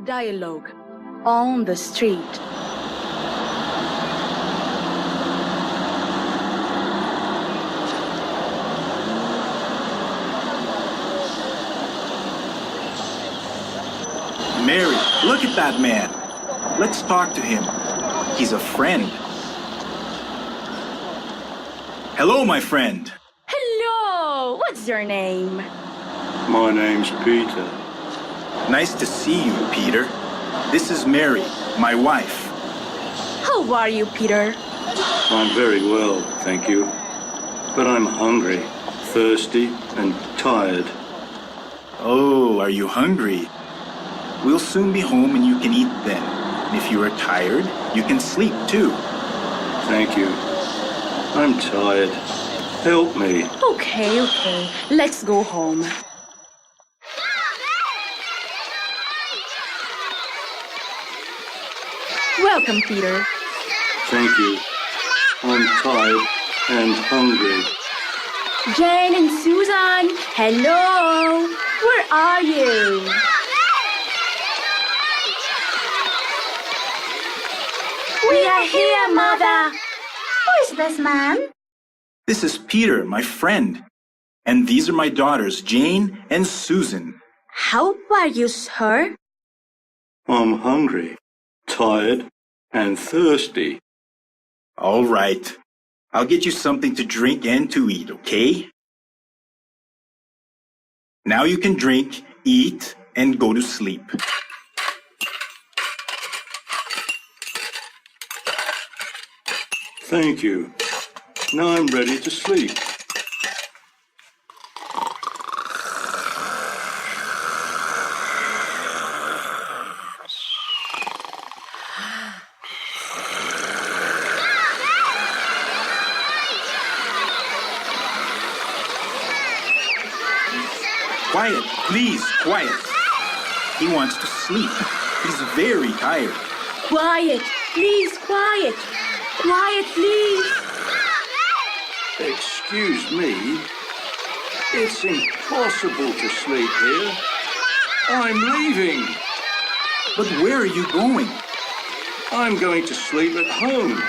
Dialogue on the street. Mary, look at that man. Let's talk to him. He's a friend. Hello, my friend. Hello! What's your name? My name's Peter. Nice to see you, Peter. This is Mary, my wife. How are you, Peter? I'm very well, thank you. But I'm hungry, thirsty, and tired. Oh, are you hungry? We'll soon be home and you can eat then. If you are tired, you can sleep too. Thank you. I'm tired. Help me. Okay. Let's go home. Welcome, Peter. Thank you. I'm tired and hungry. Jane and Susan, hello! Where are you? We are here, Mother! Who is this man? This is Peter, my friend. And these are my daughters, Jane and Susan. How are you, sir? I'm hungry, tired, and thirsty. All right. I'll get you something to drink and to eat, okay? Now you can drink, eat, and go to sleep. Thank you. Now I'm ready to sleep. Quiet, please, quiet. He wants to sleep. He's very tired. Quiet, please, quiet. Quiet, please. Excuse me. It's impossible to sleep here. I'm leaving. But where are you going? I'm going to sleep at home.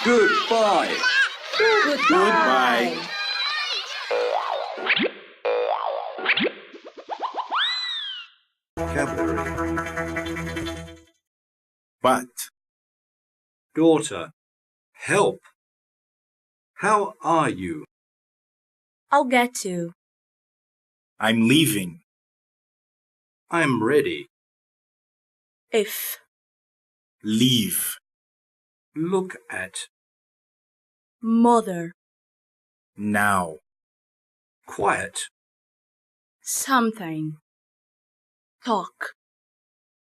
Goodbye. Goodbye. Vocabulary. But, Daughter. Help. How are you? I'll get to. I'm leaving. I'm ready. If. Leave. Look at. Mother. Now. Quiet. Something. Talk.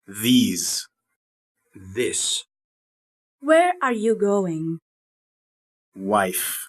These. This. Where are you going? Wife.